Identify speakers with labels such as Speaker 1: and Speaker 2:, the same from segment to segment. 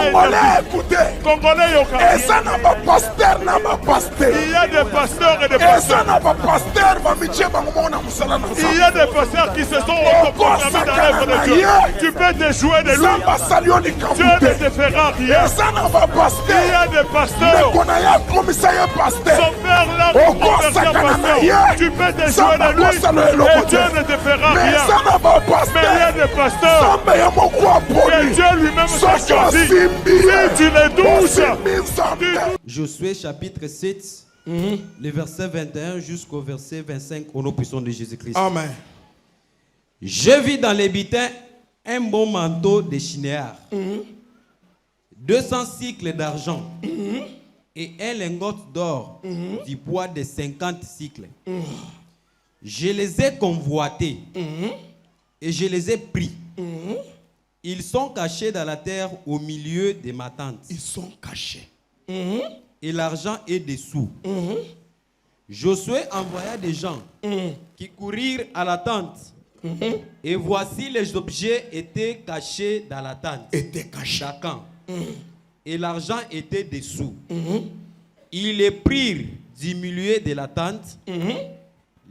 Speaker 1: Congolais, écoutez.
Speaker 2: Congolais,
Speaker 1: Et ça n'a pas pasteur, n'a pas pasteur.
Speaker 2: il y a des pasteurs et des
Speaker 1: Et ça
Speaker 2: pasteurs.
Speaker 1: n'a pas pasteur, va me dire,
Speaker 2: Il y a des pasteurs qui se sont autoproclamés dans l'œuvre de Dieu. Tu peux te jouer de lui. Dieu ne te fera rien. Il y a des pasteurs. Son père l'a converti en pasteur. Tu peux te jouer de lui et Dieu ne te fera rien. Mais il y a des pasteurs que Dieu lui-même t'a choisi. Si tu les touches,
Speaker 3: Josué chapitre 7, le verset 21 jusqu'au verset 25, au nom puissant de Jésus-Christ.
Speaker 1: Amen.
Speaker 3: Je vis dans les bitins un bon manteau de chinéar, 200 cycles d'argent et un lingot d'or du poids de 50 cycles. Je les ai convoités et je les ai pris. Ils sont cachés dans la terre au milieu de ma tente.
Speaker 1: Ils sont cachés.
Speaker 3: Et l'argent est dessous. Josué envoya des gens qui courirent à la tente. Et voici les objets étaient cachés dans la tente.
Speaker 1: Étaient cachés.
Speaker 3: Chacun. Et l'argent était dessous. Ils les prirent du milieu de la tente,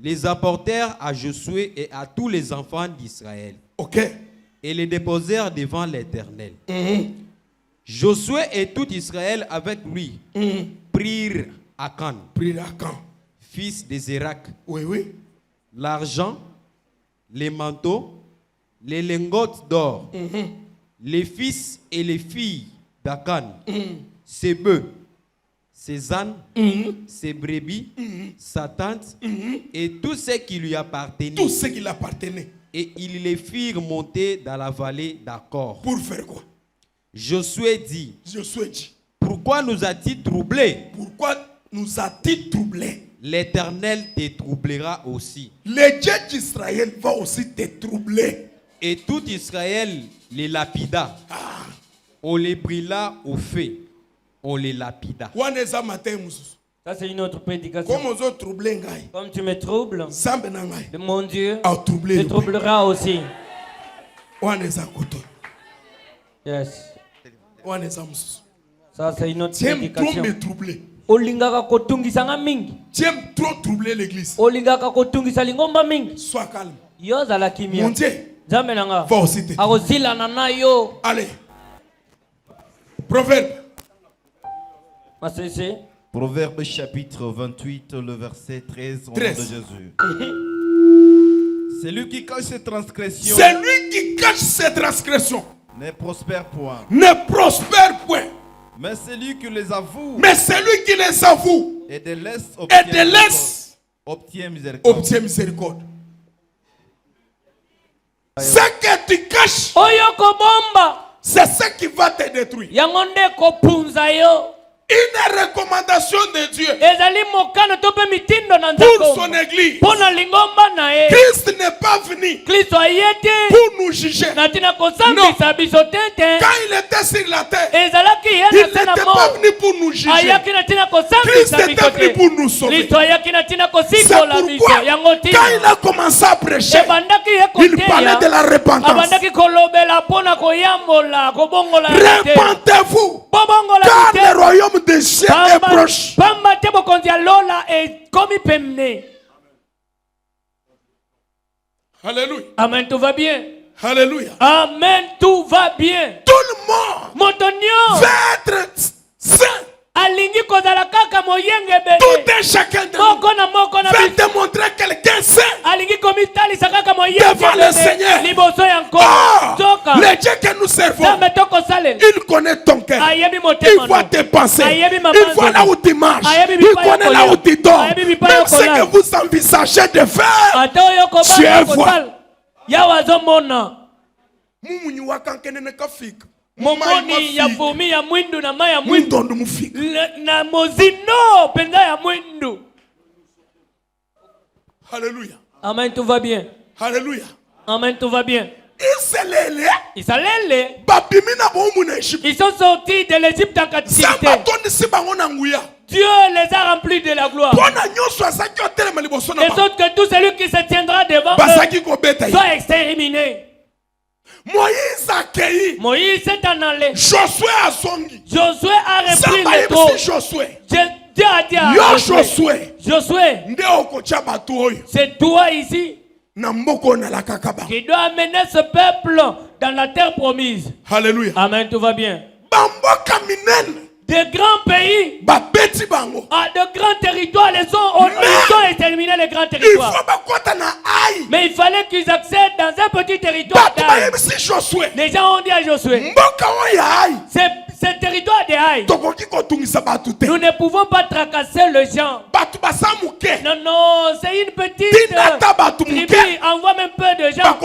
Speaker 3: les apportèrent à Josué et à tous les enfants d'Israël.
Speaker 1: Ok.
Speaker 3: Et les déposèrent devant l'Éternel. Josué et tout Israël avec lui prirent Akan, fils de Zérak, l'argent, les manteaux, les lingots d'or, les fils et les filles d'Akan, ses bœufs, ses ânes, ses brebis, sa tente et tout ce qui lui appartenait.
Speaker 1: Tout ce qui lui appartenait.
Speaker 3: Et ils les firent monter dans la vallée d'Accord.
Speaker 1: Pour faire quoi?
Speaker 3: Josué dit, pourquoi nous a-t-il troublés?
Speaker 1: Pourquoi nous a-t-il troublés?
Speaker 3: L'Éternel te troublera aussi.
Speaker 1: Le Dieu d'Israël va aussi te troubler.
Speaker 3: Et tout Israël les lapida. On les brûla au feu. On les lapida.
Speaker 4: Ça, c'est une autre prédication. Comme tu me troubles, mon Dieu te troublera aussi. Yes. Ça, c'est une autre prédication. Olingaka kotungisa mingi.
Speaker 1: Tu aimes trop troubler l'église.
Speaker 4: Olingaka kotungisa lingomba mingi.
Speaker 1: Sois calme.
Speaker 4: Yoza la kimia.
Speaker 1: Mon Dieu
Speaker 4: va
Speaker 1: aussi te
Speaker 4: troubler.
Speaker 1: Allez. Proverbe.
Speaker 5: Proverbe chapitre 28, le verset 13, au nom de Jésus. Celui qui cache ses transgressions.
Speaker 1: Celui qui cache ses transgressions.
Speaker 5: Ne prospère point.
Speaker 1: Ne prospère point.
Speaker 5: Mais celui qui les avoue.
Speaker 1: Mais celui qui les avoue.
Speaker 5: Et de laisse
Speaker 1: obtient miséricorde. Ce que tu caches. C'est ce qui va te détruire. Une recommandation de Dieu pour son église. Christ n'est pas venu pour nous juger. Non. Quand il était sur la terre, il n'était pas venu pour nous juger. Christ était venu pour nous sauver. C'est pourquoi quand il a commencé à prêcher, il parlait de la repentance. Repentez-vous, car le royaume des cieux est proche. Alléluia.
Speaker 4: Amen, tout va bien.
Speaker 1: Alléluia.
Speaker 4: Amen, tout va bien.
Speaker 1: Tout le monde veut être saint. Tout un chacun de nous veut démontrer quelqu'un saint devant le Seigneur. Le Dieu que nous servons, il connaît ton cœur. Il voit tes pensées. Il voit là où tu marches. Il connaît là où tu dors. Même ce que vous envisagez de faire, Dieu voit.
Speaker 4: Momoni ya fumi ya mwindu na maya mwindu na mozino penda ya mwindu.
Speaker 1: Alléluia.
Speaker 4: Amen, tout va bien.
Speaker 1: Alléluia.
Speaker 4: Amen, tout va bien. Ils sont sortis de l'Égypte en captivité. Dieu les a remplis de la gloire. Et sorte que tout celui qui se tiendra devant eux soit exterminé.
Speaker 1: Moïse est en allé.
Speaker 2: Josué a songi.
Speaker 1: Josué a repris le trône. Dieu a dit à Josué, c'est toi ici qui dois amener ce peuple dans la terre promise.
Speaker 2: Alléluia.
Speaker 1: Amen, tout va bien. De grands pays, de grands territoires, ils ont exterminé les grands territoires. Mais il fallait qu'ils accèdent dans un petit territoire d'Aï. Les gens ont dit à Josué, ce territoire de Haï, nous ne pouvons pas tracasser les gens. Non, non, c'est une petite tribu. Envoie même peu de gens.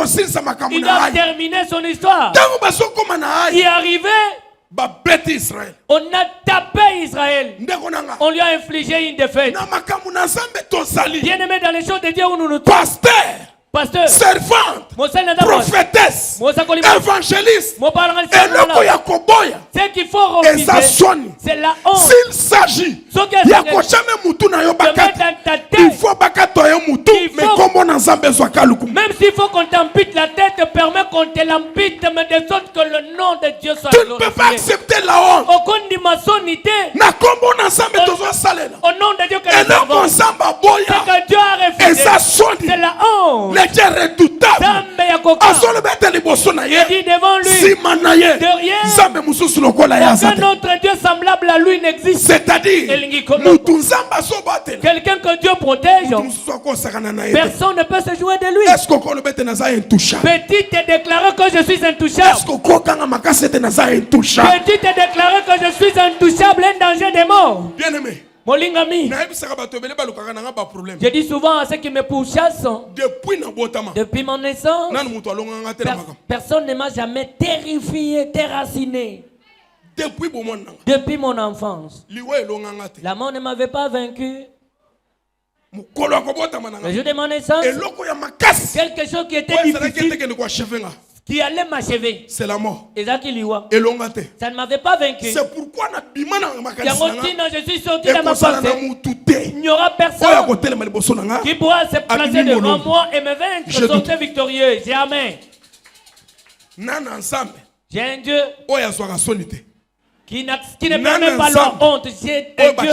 Speaker 1: Ils doivent terminer son histoire. Il est arrivé. On a tapé Israël. On lui a infligé une défaite. Bien aimé, dans les choses de Dieu où nous nous trouvons. Pasteur, servante, prophétesse, évangéliste, ce qu'il faut refuser, c'est la honte. S'il s'agit de même s'il faut qu'on t'ampute la tête, permet qu'on te l'ampute, mais de sorte que le nom de Dieu soit glorifié. Tu ne peux pas accepter la honte. Aucune dimensionnité. Au nom de Dieu que nous servons, c'est que Dieu a refusé. C'est la honte. Dieu redoutable. Il dit devant lui, de rien, aucun autre Dieu semblable à lui n'existe. C'est-à-dire, quelqu'un que Dieu protège, personne ne peut se jouer de lui. Petit te déclarer que je suis intouchable. Petit te déclarer que je suis intouchable, un danger de mort. Bien aimé. Molingami. Je dis souvent à ceux qui me pourchassent, depuis mon naissance, personne ne m'a jamais terrifié, déraciné. Depuis mon enfance, la mort ne m'avait pas vaincu. Le jour de mon naissance, quelque chose qui était difficile, qui allait m'achever, c'est la mort. Ça ne m'avait pas vaincu. C'est pourquoi je suis sorti de ma pensée. Il n'y aura personne qui pourra se placer devant moi et me vaincre, sortir victorieux. Jamais. J'ai un Dieu qui ne permet pas la honte. J'ai un Dieu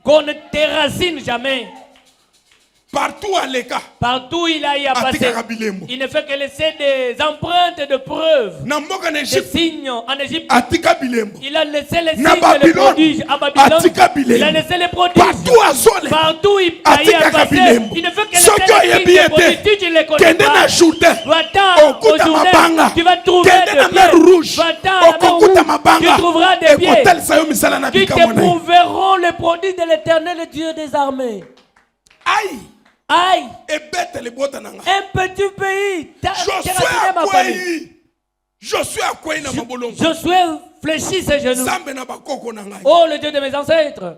Speaker 1: qu'on ne déracine jamais. Partout à l'écart, partout il a passé, il ne fait que laisser des empreintes de preuves, des signes en Égypte. Il a laissé les signes et les prodiges à Babylone. Il a laissé les prodiges partout il a passé. Il ne fait que laisser les signes et les prodiges. Tu ne les connais pas. Va-t'en au Jourdain, tu vas trouver des pieds. Va-t'en à la mer Rouge, tu trouveras des pieds qui te prouveront les prodiges de l'Éternel, le Dieu des armées. Aïe! Aïe! Un petit pays. Josué fléchit ses genoux. Oh, le Dieu de mes ancêtres.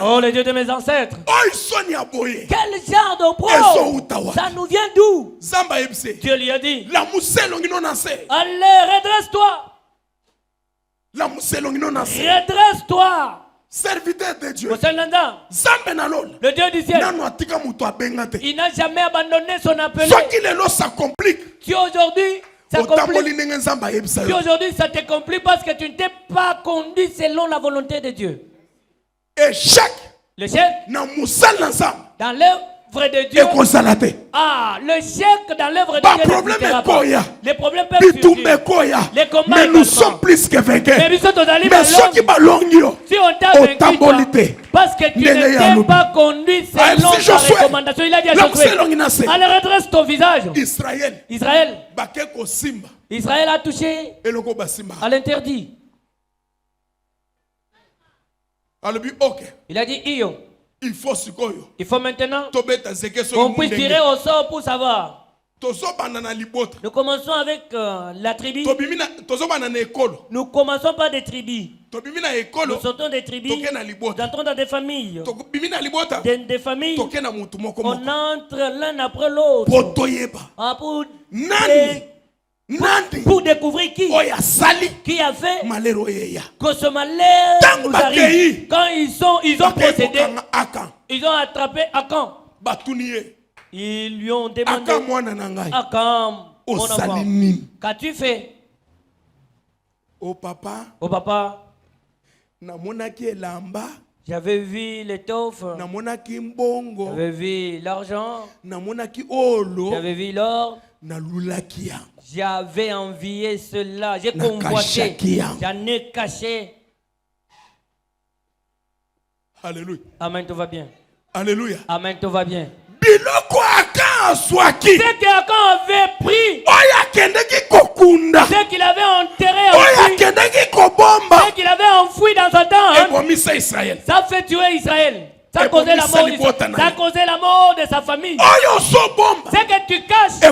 Speaker 1: Oh, le Dieu de mes ancêtres. Quel genre d'opprobre? Ça nous vient d'où? Dieu lui a dit, allez, redresse-toi. Redresse-toi. Serviteur de Dieu. Le Dieu du ciel. Il n'a jamais abandonné son appel. Si aujourd'hui ça te complique parce que tu ne t'es pas conduit selon la volonté de Dieu. Le chèque dans l'œuvre de Dieu. Le chèque dans l'œuvre de Dieu. Les problèmes peuvent surgir. Les combats, mais nous sommes plus que vainqueurs. Mais si on t'a vaincu, parce que tu ne t'es pas conduit selon sa recommandation, il a dit à Josué, allez, redresse ton visage. Israël a touché à l'interdit. Il a dit, il faut maintenant qu'on puisse tirer au sort pour savoir. Nous commençons avec la tribu. Nous commençons par des tribus. Nous sortons des tribus. Nous entrons dans des familles. Des familles. On entre l'un après l'autre. Pour découvrir qui a fait que ce malheur nous arrive. Quand ils ont procédé, ils ont attrapé Akan.
Speaker 4: Ils lui ont demandé, Akam, mon enfant, qu'as-tu fait?
Speaker 1: Au papa,
Speaker 4: j'avais vu l'étoffe, j'avais vu l'argent, j'avais vu l'or, j'avais envié cela, j'ai convoité, j'en ai caché.
Speaker 1: Alléluia.
Speaker 4: Amen, tout va bien.
Speaker 1: Alléluia.
Speaker 4: Amen, tout va bien.
Speaker 1: C'est
Speaker 4: que Akan avait pris, c'est qu'il avait enterré, c'est qu'il avait enfoui dans sa tente, ça fait tuer Israël. Ça a causé la mort de sa famille. C'est que tu caches, ça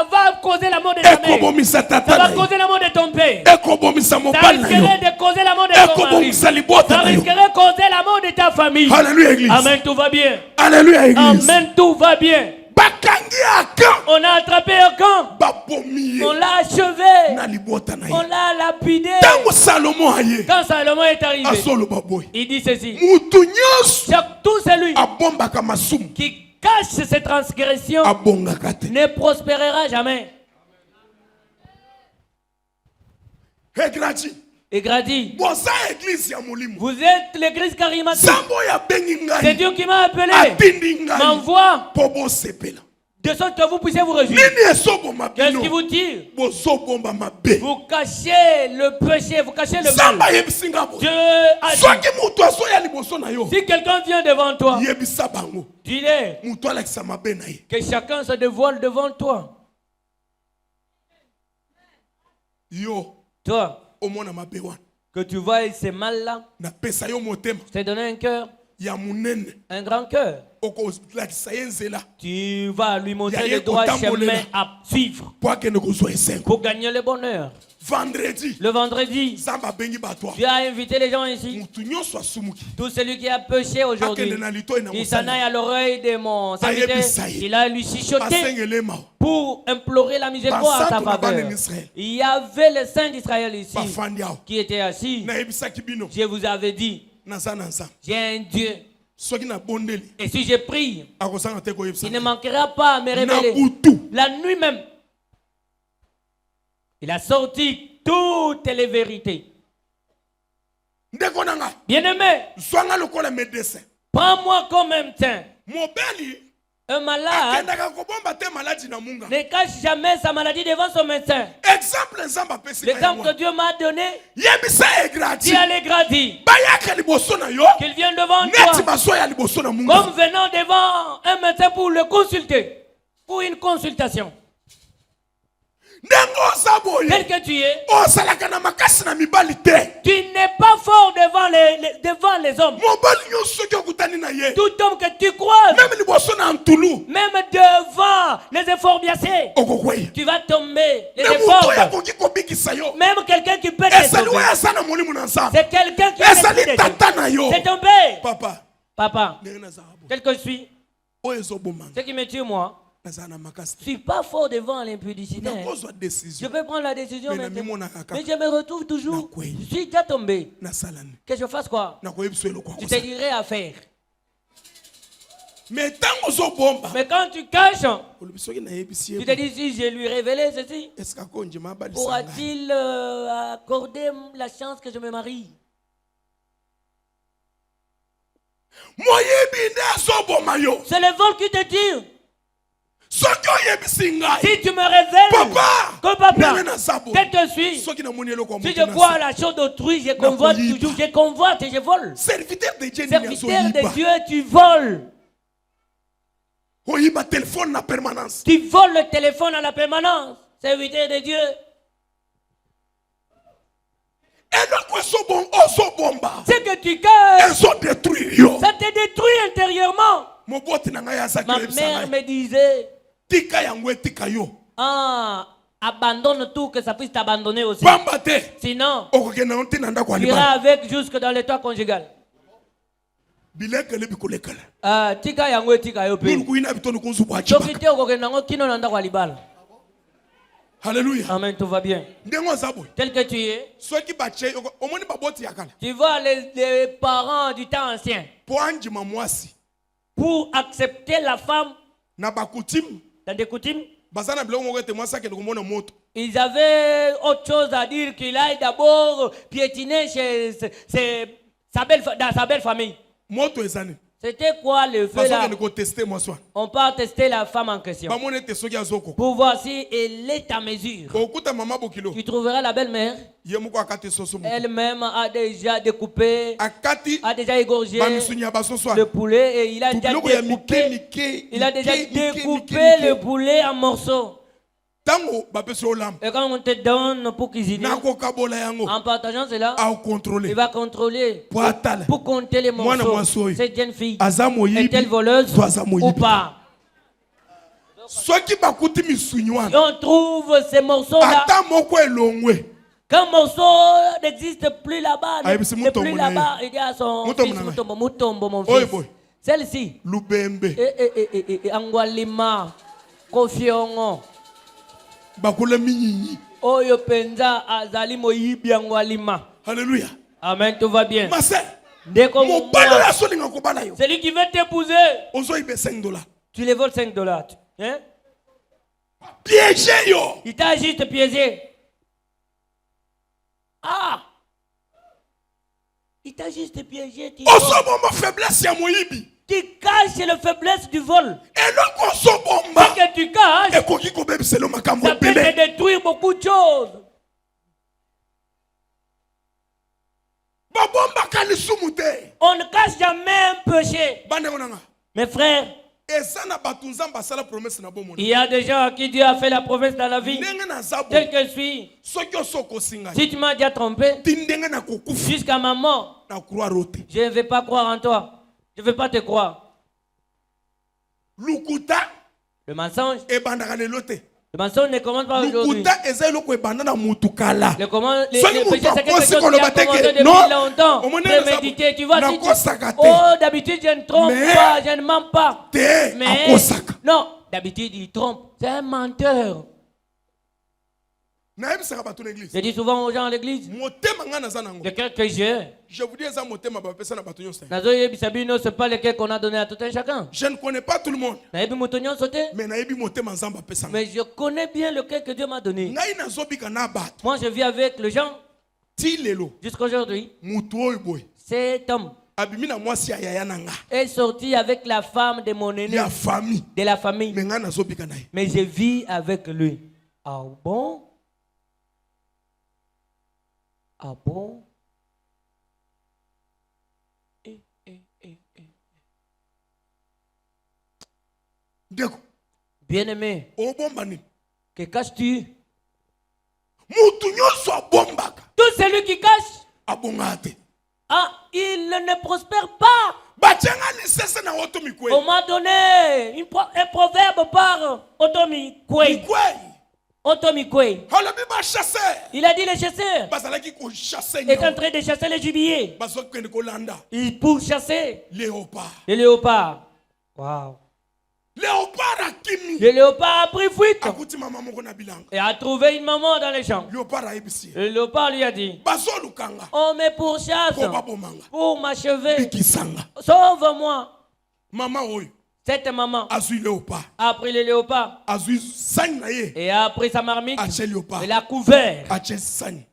Speaker 4: va causer la mort de ta mère. Ça va causer la mort de ton père. Ça risquerait de causer la mort de ton mari. Ça risquerait de causer la mort de ta famille.
Speaker 1: Alléluia, église.
Speaker 4: Amen, tout va bien.
Speaker 1: Alléluia, église.
Speaker 4: Amen, tout va bien. On a attrapé un camp. On l'a achevé. On l'a lapidé. Quand Salomon est arrivé, il dit ceci: tout celui qui cache ses transgressions ne prospérera jamais. Et Grady, vous êtes l'église charismatique. C'est Dieu qui m'a appelé, m'envoie, de sorte que vous puissiez vous réjouir. Qu'est-ce qui vous tire? Vous cachez le péché, vous cachez le mal. Dieu a dit, si quelqu'un vient devant toi, dis-le que chacun se dévoile devant toi. Toi, que tu vois ces mal-là, je t'ai donné un cœur, un grand cœur. Tu vas lui montrer le droit chemin à suivre pour gagner le bonheur. Le vendredi, tu as invité les gens ici. Tout celui qui a péché aujourd'hui, il s'en aille à l'oreille de mon serviteur. Il a lui chuchoté pour implorer la miséricorde à sa faveur. Il y avait les saints d'Israël ici qui étaient assis. Je vous avais dit, j'ai un Dieu. Et si je prie, il ne manquera pas à me révéler. La nuit même, il a sorti toutes les vérités. Bien-aimé, prends-moi comme un médecin. Un malade ne cache jamais sa maladie devant son médecin. L'exemple que Dieu m'a donné, dit à l'Égradi qu'il vient devant toi comme venant devant un médecin pour le consulter, pour une consultation. Tel que tu es, tu n'es pas fort devant les hommes. Tout homme que tu croises, même devant les informations, tu vas tomber. Les efforts, même quelqu'un qui peut te sauver, c'est quelqu'un qui peut te sauver. C'est ton père. Papa, tel que je suis, ce qui me tue moi, je ne suis pas fort devant l'impudicité. Je peux prendre la décision maintenant. Mais je me retrouve toujours. Je suis déjà tombé. Que je fasse quoi? Je te dirai à faire. Mais quand tu caches, tu te dis, si je lui révélais ceci, pourra-t-il accorder la chance que je me marie? C'est le vol qui te tire. Si tu me révèles que papa, quel que suis, si je vois la chose d'autrui, je convoite toujours, je convoite et je vole. Serviteur de Dieu, tu voles. Tu voles le téléphone à la permanence. Serviteur de Dieu. C'est que tu casses, ça te détruit intérieurement. Ma mère me disait, abandonne tout, que ça puisse t'abandonner aussi. Sinon, tu iras avec jusque dans l'état conjugal. Tika yango tika yo pe. Alléluia. Amen, tout va bien. Tel que tu es, tu vois les parents du temps ancien. pour accepter la femme
Speaker 1: na ba coutume
Speaker 4: dans des coutumes.
Speaker 1: bazana biloko moko ete mwasi akende komona moto.
Speaker 4: Ils avaient autre chose à dire qu'il aille d'abord piétiner dans sa belle famille.
Speaker 1: Moto ezani.
Speaker 4: C'était quoi le feu là?
Speaker 1: On
Speaker 4: peut tester la femme en question pour voir si elle est à mesure. Tu trouveras la belle-mère. Elle-même a déjà découpé, a déjà égorgé le poulet et il a déjà découpé le poulet en morceaux. Et quand on te donne pour cuisiner, en partageant cela, il va contrôler pour compter les morceaux. Cette jeune fille est-elle voleuse ou pas? On trouve ces morceaux-là. Quand un morceau n'existe plus là-bas, il dit à son fils, Mutombo, mon fils. Celle-ci, Angwalima, Kofiongo. Oyo penza azali moyibi angwalima.
Speaker 1: Alléluia.
Speaker 4: Amen, tout va bien. Celui qui veut t'épouser, tu les voles $5. Hein?
Speaker 1: Piégé yo.
Speaker 4: Il t'a juste piégé. Ah! Il t'a juste piégé. Tu caches la faiblesse du vol. Et que tu caches, ça peut te détruire beaucoup de choses. On ne cache jamais un péché. Mes frères, il y a des gens à qui Dieu a fait la promesse dans la vie. Tel que je suis, si tu m'as déjà trompé, jusqu'à ma mort, je ne vais pas croire en toi. Je ne veux pas te croire. Le mensonge. Le mensonge ne commence pas aujourd'hui. Le péché, c'est quelque chose qui a commencé depuis longtemps. Prémédité, tu vois. Oh, d'habitude, je ne trompe pas, je ne mens pas. Mais, non, d'habitude, il trompe. C'est un menteur. Je dis souvent aux gens à l'église, le cœur que j'ai,
Speaker 1: je vous dis, ce
Speaker 4: n'est pas le cœur qu'on a donné à tout un chacun.
Speaker 1: Je ne connais pas tout le monde. Mais
Speaker 4: je connais bien le cœur que Dieu m'a donné. Moi, je vis avec les gens jusqu'à aujourd'hui. Cet homme est sorti avec la femme de mon aîné, de la famille. Mais je vis avec lui. Ah bon? Ah bon? Bien-aimé, que caches-tu? Tout celui qui cache, il ne prospère pas. On m'a donné un proverbe par Otomi Kwe. Il a dit les chasseurs est en train de chasser les gibiers. Il pour chasser les léopards. Wow. Le léopard a pris fuite et a trouvé une maman dans les champs. Le léopard lui a dit, on me pourchasse pour m'achever. Sauve-moi. Cette maman a pris le léopard et a pris sa marmite et l'a couvert.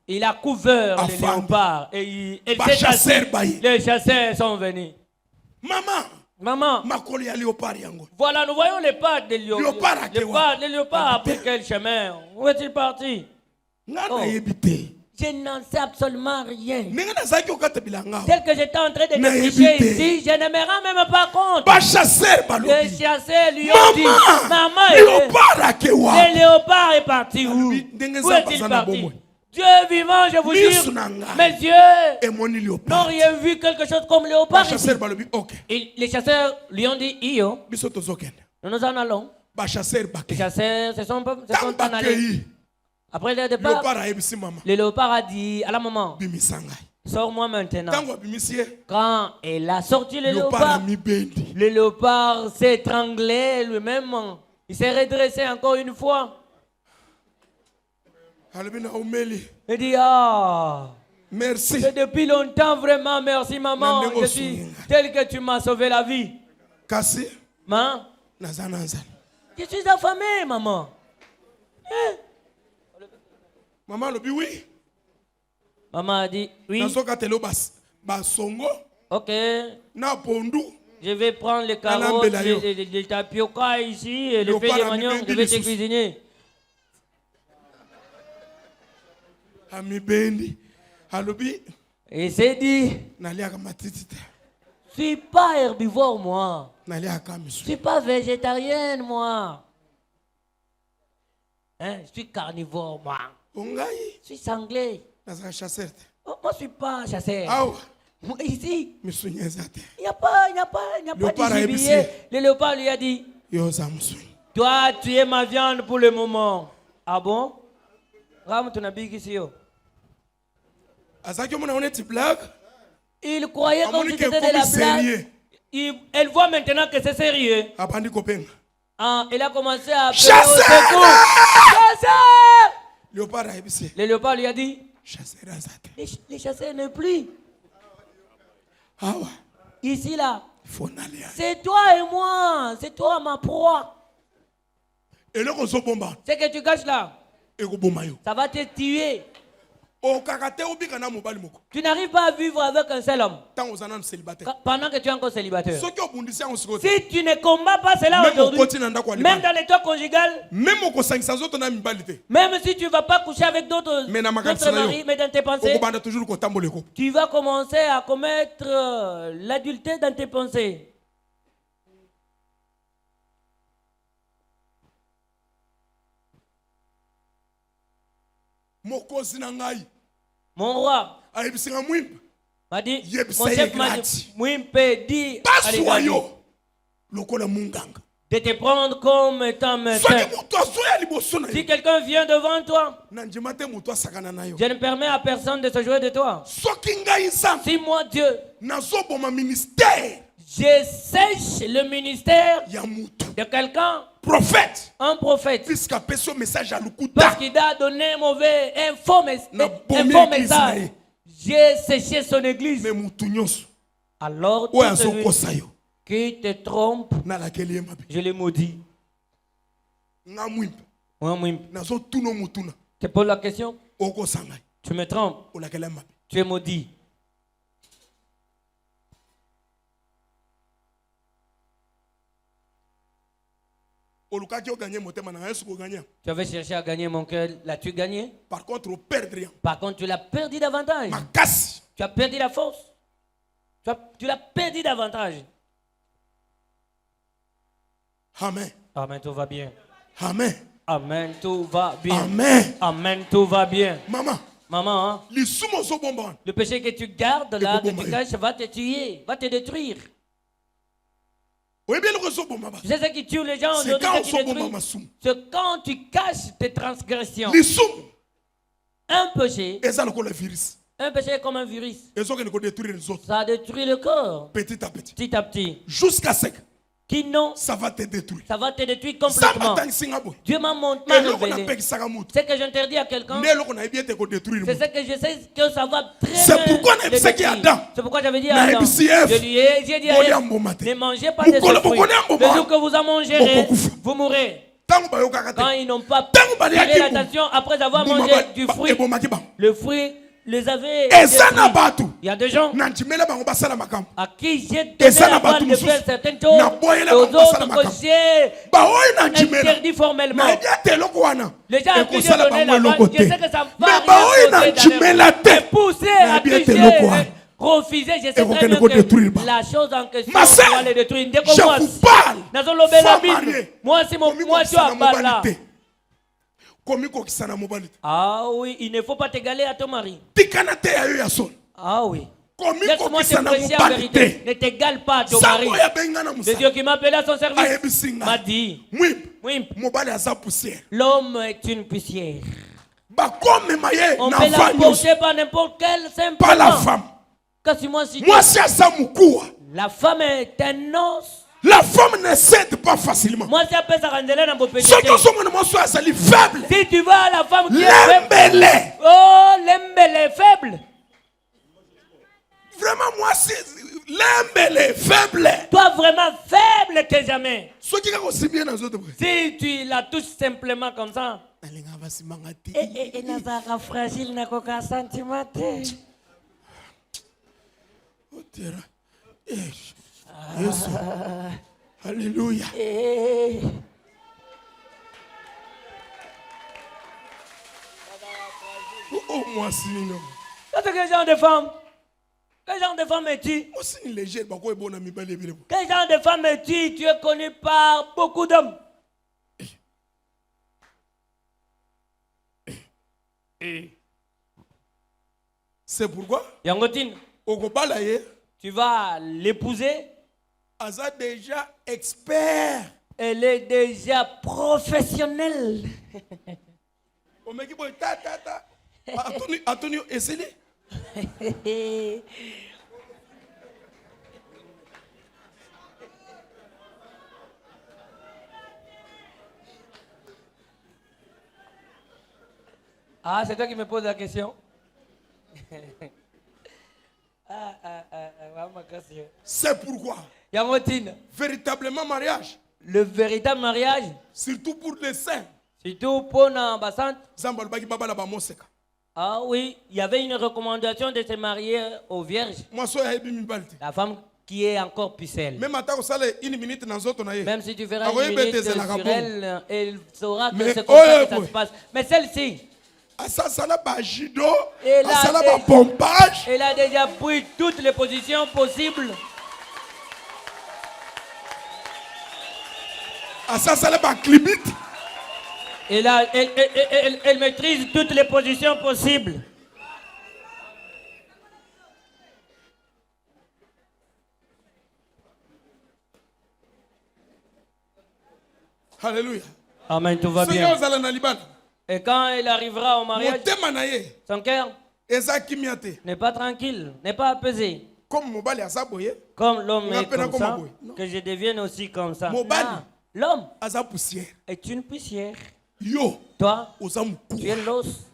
Speaker 4: Il a couvert le léopard et les chasseurs sont venus. Maman, voilà, nous voyons les pattes de léopard. Le léopard a pris quel chemin? Où est-il parti? Oh. Je n'en sais absolument rien. Tel que j'étais en train de déchirer ici, je ne me rends même pas compte. Les chasseurs lui ont dit, maman, le léopard est parti où? Où est-il parti? Dieu vivant, je vous jure, mes yeux n'ont rien vu quelque chose comme léopard ici. Et les chasseurs lui ont dit, Iyo, nous nous en allons. Les chasseurs se sont en allés. Après le départ, le léopard a dit à la maman, sors-moi maintenant. Quand elle a sorti le léopard s'est étranglé lui-même. Il s'est redressé encore une fois. Il dit, merci. C'est depuis longtemps, vraiment, merci maman. Je suis tel que tu m'as sauvé la vie.
Speaker 1: Kasi.
Speaker 4: Ma. Je suis affamé, maman. Hein?
Speaker 1: Maman lobi oui.
Speaker 4: Maman a dit oui. Ok.
Speaker 1: Na pondu.
Speaker 4: Je vais prendre les carottes, les tapioca ici, et le feuilles de manioc, je vais te cuisiner. Et c'est dit, je suis pas herbivore moi. Je suis pas végétarienne moi. Hein? Je suis carnivore moi. Je suis sanglé. Oh, moi je suis pas chasseur. Ici, il n'y a pas de gibier. Le léopard lui a dit, toi tu es ma viande pour le moment. Ah bon? Il croyait comme si c'était de la blague. Elle voit maintenant que c'est sérieux. Ah, il a commencé à appeler au secours. Chasseur! Le léopard lui a dit, les chasseurs ne plus. Ici là, c'est toi et moi, c'est toi ma proie. Ce que tu caches là, ça va te tuer. Tu n'arrives pas à vivre avec un seul homme pendant que tu es encore célibataire. Si tu ne combats pas cela aujourd'hui, même dans l'état conjugal, même si tu ne vas pas coucher avec d'autres maris, mais dans tes pensées, tu vas commencer à commettre l'adultère dans tes pensées. Mon roi m'a dit, mon chef m'a dit, Mwimpe dit de te prendre comme étant médecin. Si quelqu'un vient devant toi, je ne permets à personne de se jouer de toi. Si moi Dieu, je sèche le ministère de quelqu'un, un prophète, parce qu'il a donné un faux message, j'ai séché son église. Alors tout celui qui te trompe, je le maudis. Tu poses la question, tu me trompes, tu es maudit. Tu avais cherché à gagner mon cœur, l'as-tu gagné? Par contre, tu l'as perdu davantage. Tu as perdu la force. Tu l'as perdu davantage.
Speaker 1: Amen.
Speaker 4: Amen, tout va bien.
Speaker 1: Amen.
Speaker 4: Amen, tout va bien.
Speaker 1: Amen.
Speaker 4: Amen, tout va bien.
Speaker 1: Maman,
Speaker 4: hein? Le péché que tu gardes là, que tu caches, va te tuer, va te détruire. C'est ce qui tue les gens aujourd'hui, c'est quand tu caches tes transgressions. Un péché est comme un virus. Ça détruit le corps. Petit à petit.
Speaker 1: Jusqu'à ce que
Speaker 4: ça
Speaker 1: va te détruire.
Speaker 4: Ça va te détruire complètement. Dieu m'a révélé. C'est que j'interdis à quelqu'un. C'est ce que je sais que ça va très bien. C'est pourquoi j'avais dit à Adam. J'ai dit à Ève, ne mangez pas de ce fruit. Le jour que vous en mangerez, vous mourrez. Quand ils n'ont pas tiré l'attention après avoir mangé du fruit, le fruit les avait. Il y a des gens à qui j'ai donné la balle de faire certaines choses, aux autres que j'ai interdit formellement. Les gens à qui j'ai donné la balle, je sais que ça va rien pousser à toucher, refuser, je sais très bien que la chose en question va les détruire. Dès que moi, je suis à balle. Ah oui, il ne faut pas t'égaler à ton mari. Ah oui. Laisse-moi te prêcher la vérité. Ne t'égale pas à ton mari. Le Dieu qui m'a appelé à son service m'a dit, l'homme est une poussière. On peut la porter par n'importe quel simple.
Speaker 1: Pas la femme. La
Speaker 4: femme est un os.
Speaker 1: La femme ne cède pas facilement.
Speaker 4: Si tu vois la femme qui est
Speaker 1: faible,
Speaker 4: oh, l'embelle est faible.
Speaker 1: Vraiment, moi, si faible.
Speaker 4: Toi vraiment faible que jamais.
Speaker 1: Si
Speaker 4: tu la touches simplement comme ça. Et n'a fragile n'a qu'aucun sentiment.
Speaker 1: Alléluia. Oh, moi, sinon.
Speaker 4: Quel genre de femme? Quel genre de femme es-tu? Quel genre de femme es-tu? Tu es connu par beaucoup d'hommes.
Speaker 1: C'est pourquoi?
Speaker 4: Yangotine. Tu vas l'épouser.
Speaker 1: Aza déjà expert.
Speaker 4: Elle est déjà professionnelle.
Speaker 1: Antonio, essayez.
Speaker 4: Ah, c'est toi qui me poses la question.
Speaker 1: C'est pourquoi.
Speaker 4: Yangotine.
Speaker 1: Véritablement mariage.
Speaker 4: Le véritable mariage.
Speaker 1: Surtout pour les saints.
Speaker 4: Surtout pour l'ambassade. Ah oui, il y avait une recommandation de se marier aux vierges. La femme qui est encore pucelle.
Speaker 1: Même
Speaker 4: si tu feras une minute sur elle, elle saura que c'est comme ça que ça se passe. Mais celle-ci, elle a déjà pris toutes les positions possibles. Elle maîtrise toutes les positions possibles.
Speaker 1: Alléluia.
Speaker 4: Amen, tout va bien. Et quand elle arrivera au mariage, son cœur n'est pas tranquille, n'est pas apaisé. Comme l'homme est comme ça, que je devienne aussi comme ça. L'homme est une poussière. Toi, tu es l'os.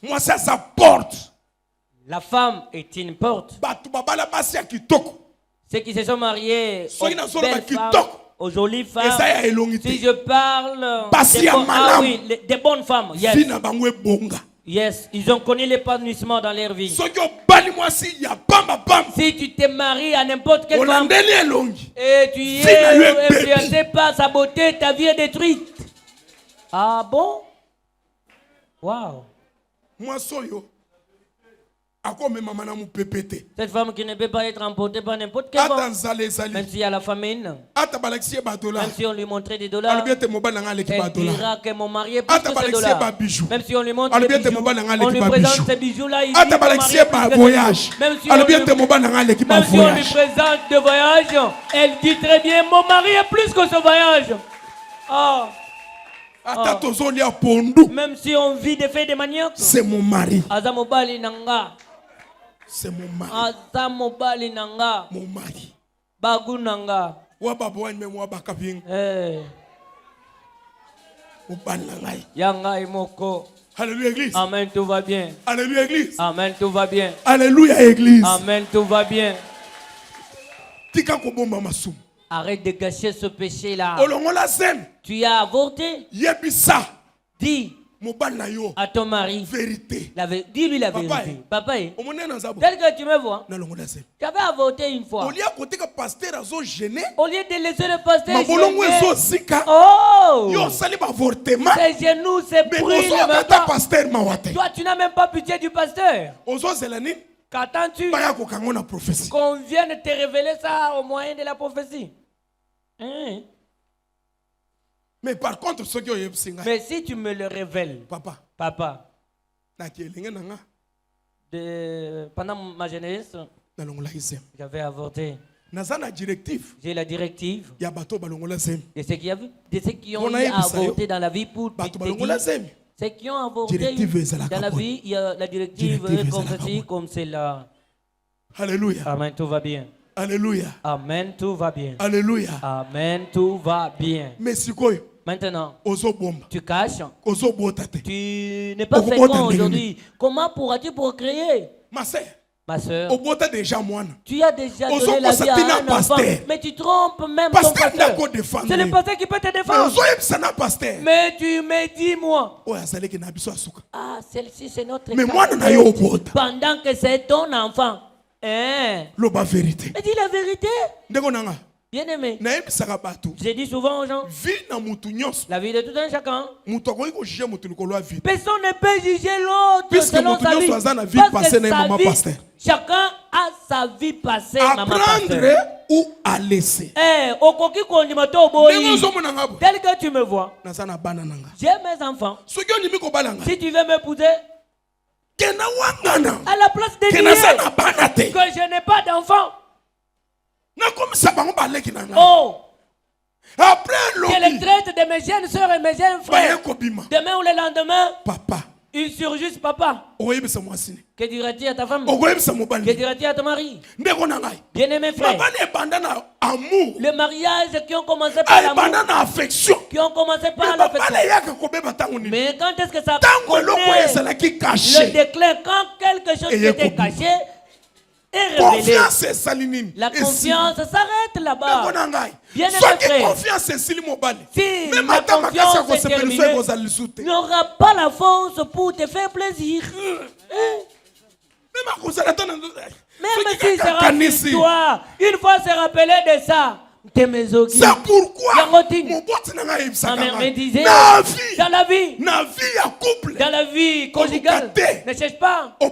Speaker 1: Moi, c'est sa porte.
Speaker 4: La femme est une porte. Ceux qui se sont mariés aux belles femmes, aux jolies femmes. Si je parle des bonnes femmes, yes, ils ont connu l'épanouissement dans leur vie. Si tu te maries à n'importe quelle femme et tu es influencé par sa beauté, ta vie est détruite. Ah bon? Wow. Cette femme qui ne peut pas être emportée par n'importe quelle femme, même s'il y a la famine, même si on lui montrait des dollars, elle dira que mon mari est plus que ces dollars. Même si on lui montre des bijoux, on lui présente ces bijoux-là, il dit mon mari est plus que ces bijoux. Même si on lui présente des voyages, elle dit très bien, mon mari est plus que ce voyage. Ah. Même si on vit des faits de manioc,
Speaker 1: c'est mon mari.
Speaker 4: C'est mon mari.
Speaker 1: Mon mari.
Speaker 4: Bagu nanga. Yanga imoko.
Speaker 1: Alléluia église.
Speaker 4: Amen, tout va bien.
Speaker 1: Alléluia église.
Speaker 4: Amen, tout va bien.
Speaker 1: Alléluia église.
Speaker 4: Amen, tout va bien.
Speaker 1: Tika ko bomba masum.
Speaker 4: Arrête de gâcher ce péché-là.
Speaker 1: Tu
Speaker 4: as avorté. Dis à ton mari
Speaker 1: vérité.
Speaker 4: Dis-lui la vérité. Papa, tel que tu me vois, tu avais avorté une fois. Au lieu de laisser le pasteur gêner, ses genoux se brûlent. Toi, tu n'as même pas pitié du pasteur. Qu'attends-tu qu'on vienne te révéler ça au moyen de la prophétie?
Speaker 1: Mais par contre,
Speaker 4: mais si tu me le révèles, papa, pendant ma jeunesse, j'avais avorté. J'ai la directive de ceux qui ont avorté dans la vie pour ceux qui ont avorté dans la vie, il y a la directive comme ceci, comme cela.
Speaker 1: Alléluia.
Speaker 4: Amen, tout va bien.
Speaker 1: Alléluia.
Speaker 4: Amen, tout va bien.
Speaker 1: Alléluia.
Speaker 4: Amen, tout va bien.
Speaker 1: Mais
Speaker 4: maintenant, tu caches. Tu n'es pas fécond aujourd'hui. Comment pourras-tu procréer?
Speaker 1: Ma sœur.
Speaker 4: Ma soeur,
Speaker 1: déjà
Speaker 4: tu as déjà donné la vie à un enfant, mais tu trompes même ton pasteur. C'est le pasteur qui peut te défendre. Mais tu me dis, moi, ah, celle-ci c'est notre cas. Pendant que c'est ton enfant. Mais dis la vérité. Bien-aimé, j'ai dit souvent aux gens, la vie de tout un chacun, personne ne peut juger l'autre selon sa vie. Parce que sa vie, chacun a sa vie passée, maman pasteur.
Speaker 1: Ou à laisser.
Speaker 4: Tel que tu me vois, j'ai mes enfants. Si tu veux m'épouser, à la place de dire que je n'ai pas d'enfant, oh,
Speaker 1: après
Speaker 4: je les traite de mes jeunes soeurs et mes jeunes frères. Demain ou le lendemain,
Speaker 1: papa,
Speaker 4: ils surgissent, papa. Que dirais-tu à ta femme? Que dirais-tu à ton mari? Bien-aimé frère, le mariage qui ont commencé par l'amour, qui ont commencé par l'affection. Mais quand est-ce que ça connaît le déclin? Quand quelque chose qui était caché est révélé. La confiance s'arrête là-bas. Bien aimé frère, si la confiance est terminée, il n'y aura pas la force pour te faire plaisir. Même si c'est rapide toi, une fois se rappeler de ça.
Speaker 1: C'est pourquoi
Speaker 4: ma mère me disait, dans la vie conjugale, ne cherche pas à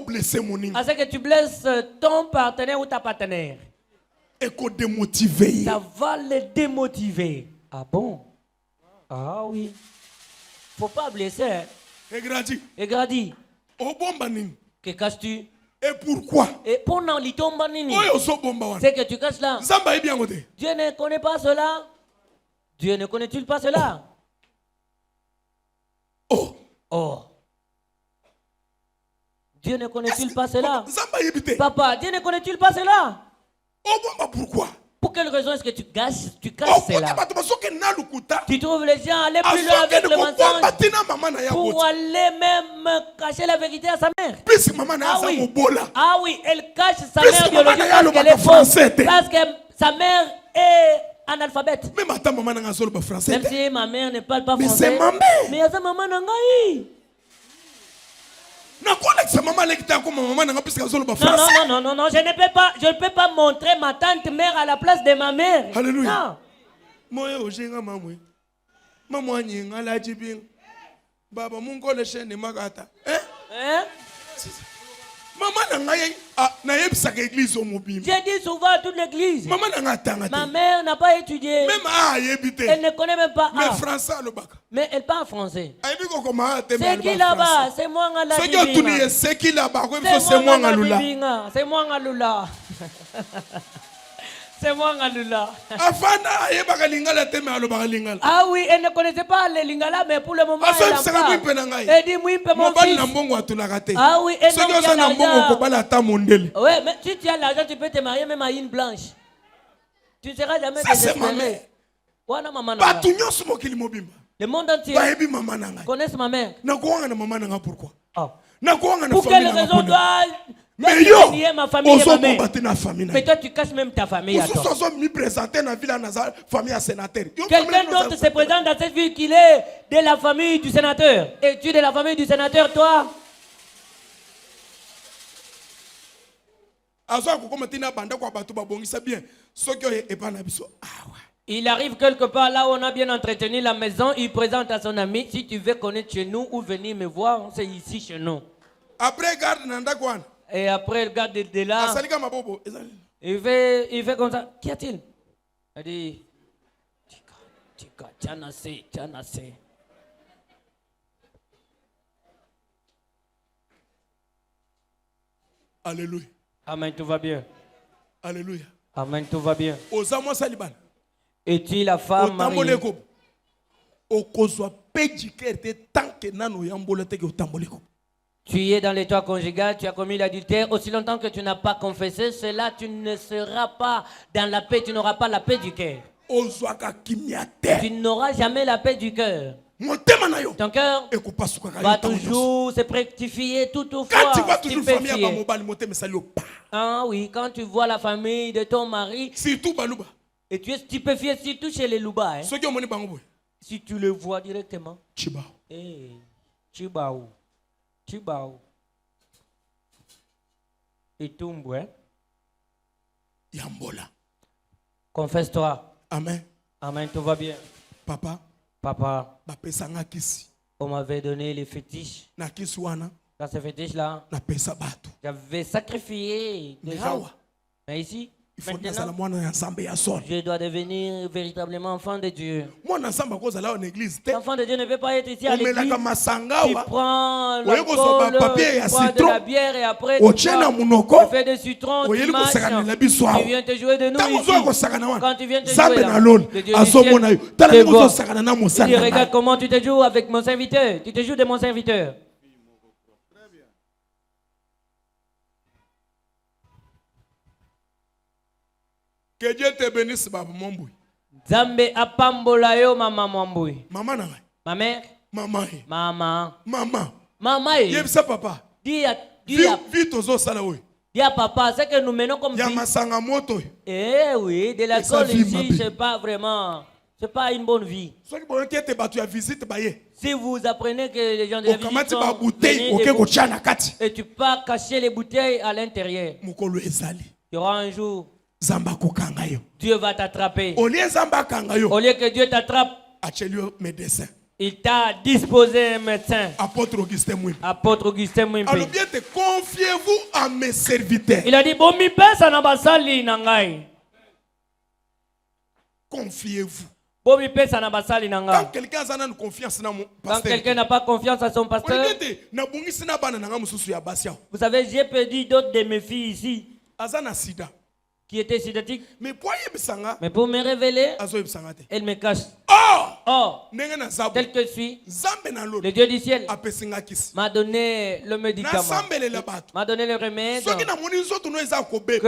Speaker 4: ce que tu blesses ton partenaire ou ta partenaire. Ça va le démotiver. Ah bon? Ah oui. Faut pas blesser. Et gradi. Que caches-tu?
Speaker 1: Et pourquoi?
Speaker 4: Et pendant c'est que tu caches là. Dieu ne connaît pas cela. Dieu ne connaît-il pas cela? Oh. Dieu ne connaît-il pas cela? Papa, Dieu ne connaît-il pas cela?
Speaker 1: Pourquoi?
Speaker 4: Pour quelle raison est-ce que tu caches cela? Tu trouves les gens aller plus loin avec le mensonge pour aller même cacher la vérité à sa mère. Ah oui, elle cache sa mère biologique parce qu'elle est fausse. Parce que sa mère est analphabète. Même si ma mère ne parle pas français. Mais c'est ma mère. Mais il y a sa maman nangai. Non, je ne peux pas montrer ma tante mère à la place de ma mère.
Speaker 1: Alléluia.
Speaker 4: J'ai dit souvent à toute l'église. Ma mère n'a pas étudié. Elle ne connaît même pas. Mais elle parle français. C'est qui là-bas? C'est moi la c'est moi Ngalula. C'est moi Ngalula. Ah oui, elle ne connaissait pas les Lingala, mais pour le moment elle en parle. Elle dit oui, mon fils. Ah oui, elle ouais, mais si tu as l'argent, tu peux te marier même à une blanche. Tu ne seras jamais désespéré. Le monde entier connaît ma mère.
Speaker 1: Pourquoi?
Speaker 4: Pour quelle raison dois
Speaker 1: mais yo,
Speaker 4: ma famille et ma mère. Mais toi tu caches même ta famille à toi. Quelqu'un d'autre se présente dans cette ville qu'il est de la famille du sénateur. Et tu es de la famille du sénateur, toi? Il arrive quelque part là où on a bien entretenu la maison, il présente à son ami, si tu veux connaître chez nous ou venir me voir, c'est ici chez nous.
Speaker 1: Après garde Nandakwan.
Speaker 4: Et après, le gars de là, il fait comme ça. Qu'y a-t-il? Il dit, Tika, tiens,
Speaker 1: Alléluia.
Speaker 4: Amen, tout va bien.
Speaker 1: Alléluia.
Speaker 4: Amen, tout va bien. Es-tu la femme mariée? Tu es dans l'état conjugal, tu as commis l'adultère. Aussi longtemps que tu n'as pas confessé cela, tu ne seras pas dans la paix, tu n'auras pas la paix du cœur. Tu n'auras jamais la paix du cœur. ton cœur va toujours se rectifier toutefois. Ah oui, quand tu vois la famille de ton mari, et tu es stupéfié surtout chez les Louba. Hein? Si tu le vois directement. Hey, Chibao. Et tombe, hein?
Speaker 1: Yambola.
Speaker 4: Confesse-toi.
Speaker 1: Amen.
Speaker 4: Amen, tout va bien.
Speaker 1: Papa.
Speaker 4: On m'avait donné les fétiches. Dans ces fétiches-là, j'avais sacrifié des gens. Mais ici, maintenant, je dois devenir véritablement enfant de Dieu. L'enfant de Dieu ne veut pas être ici à l'église. Tu prends l'alcool, tu prends de la bière et après tu fais des citrons, tu marches, tu viens te jouer de nous ici. Quand tu viens te jouer là, le Dieu du ciel te voit. Il dit, regarde comment tu te joues avec mon serviteur. Tu te joues de mon serviteur.
Speaker 1: Que Dieu te bénisse, Baba Momboui.
Speaker 4: Zambe apambola yo mama Momboui.
Speaker 1: Maman na.
Speaker 4: Ma mère.
Speaker 1: Maman.
Speaker 4: Maman.
Speaker 1: Yebisa papa.
Speaker 4: Dis
Speaker 1: tozo sala oui.
Speaker 4: Dis à papa, c'est que nous menons comme
Speaker 1: ya masanga moto.
Speaker 4: Eh oui, de l'alcool ici, c'est pas vraiment, c'est pas une bonne vie. Si vous apprenez que les gens de la visite sont venus et tu peux cacher les bouteilles à l'intérieur. Il y aura un jour Dieu va t'attraper. Au lieu que Dieu t'attrape, il t'a disposé un médecin. Apôtre Augustin Mwimpe.
Speaker 1: Alors bien te confiez-vous à mes serviteurs.
Speaker 4: Il a dit bon mi pesa na basali na ngai.
Speaker 1: Confiez-vous.
Speaker 4: Bon mi pesa na basali na ngai.
Speaker 1: Quand quelqu'un a confiance dans mon pasteur.
Speaker 4: Quand quelqu'un n'a pas confiance à son pasteur. Vous savez, j'ai perdu d'autres de mes filles ici.
Speaker 1: Azana sida.
Speaker 4: Qui était sidatique.
Speaker 1: Mais
Speaker 4: pour me révéler, elle me cache. Or, tel que je suis, le Dieu du ciel m'a donné le médicament, m'a donné le remède. Que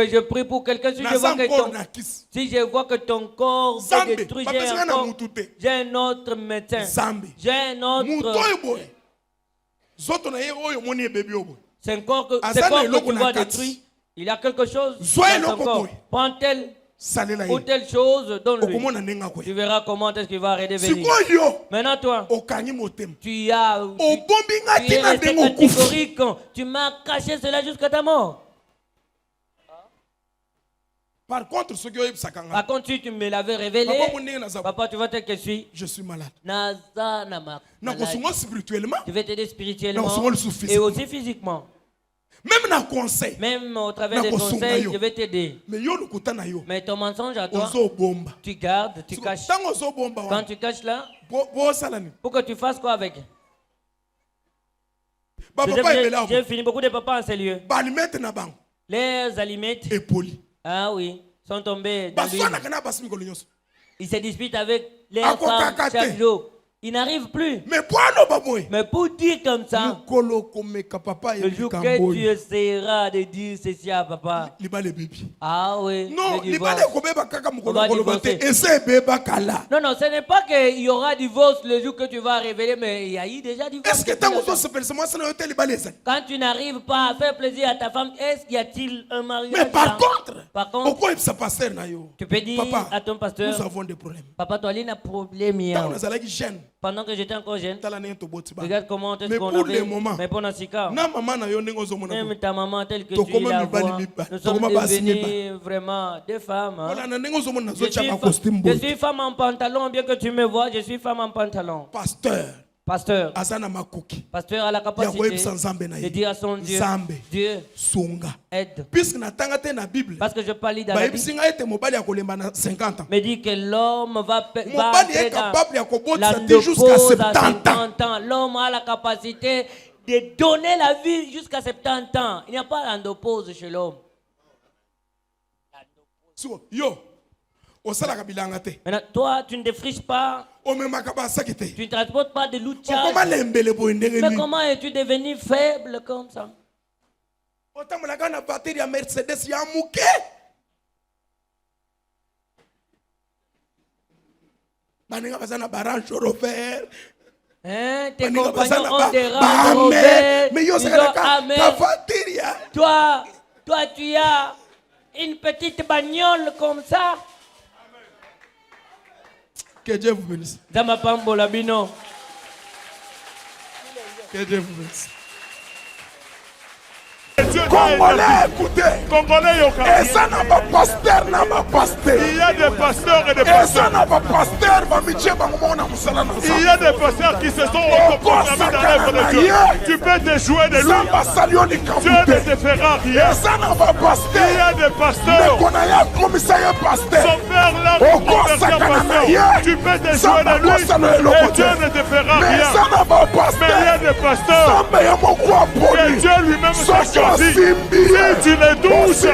Speaker 4: je prie pour quelqu'un, si je vois que ton corps est détruit, j'ai un autre médecin, j'ai un autre. C'est un corps que tu vois détruit. Il y a quelque chose dans ton corps. Prends telle ou telle chose, donne-lui. Tu verras comment est-ce qu'il va redevenir. Maintenant toi, tu es resté catégorique. Tu m'as caché cela jusqu'à ta mort.
Speaker 1: Par contre,
Speaker 4: si tu me l'avais révélé, papa, tu vois tel que je suis.
Speaker 1: Je suis malade.
Speaker 4: Je vais t'aider spirituellement et aussi physiquement.
Speaker 1: Même dans conseil.
Speaker 4: Même au travers des conseils, je vais t'aider. Mais ton mensonge à toi, tu gardes, tu caches. Quand tu caches là, pour que tu fasses quoi avec? J'ai fini beaucoup de papas en ces lieux. Les aliments, ah oui, sont tombés dans l'huile. Ils se disputent avec les femmes chaque jour. Il n'arrive plus. Mais pour dire comme ça, le jour que tu essaieras de dire ceci à papa. Ah oui.
Speaker 1: Non,
Speaker 4: non, ce n'est pas qu'il y aura divorce le jour que tu vas révéler, mais il y a eu déjà divorce. Quand tu n'arrives pas à faire plaisir à ta femme, est-ce qu'il y a-t-il un mariage?
Speaker 1: Mais par contre,
Speaker 4: tu peux dire à ton pasteur,
Speaker 1: nous avons des problèmes.
Speaker 4: Papa, toi, il y a un problème. Pendant que j'étais encore jeune, regarde comment est-ce qu'on avait. Mais pendant ce cas, même ta maman telle que tu la vois, nous sommes devenus vraiment des femmes. Hein? Je suis femme en pantalon, bien que tu me vois, je suis femme en pantalon. Pasteur a la capacité de dire à son Dieu, Dieu, aide. Parce que je parle dans la Bible, me dit que l'homme va entrer dans l'andropause à 50 ans. L'homme a la capacité de donner la vie jusqu'à 70 ans. Il n'y a pas d'andropause chez l'homme. Maintenant, toi, tu ne défriches pas. Tu ne transportes pas de l'outil. Mais comment es-tu devenu faible comme ça? Hein, tes compagnons ont des rangs mauvais. Toi, tu as une petite bagnole comme ça.
Speaker 1: Que Dieu vous bénisse. Que Dieu vous bénisse.
Speaker 2: Congolais, écoutez. Congolais, et ça n'a pas pasteur, n'a pas pasteur. Il y a des pasteurs et des pasteurs. Il y a des pasteurs qui se sont autoproclamés dans l'œuvre de Dieu. Tu peux te jouer de lui. Dieu ne te fera rien. Il y a des pasteurs. Son père l'a converti en pasteur. Tu peux te jouer de lui et Dieu ne te fera rien. Mais il y a des pasteurs que Dieu lui-même s'est choisi. Si tu les touches,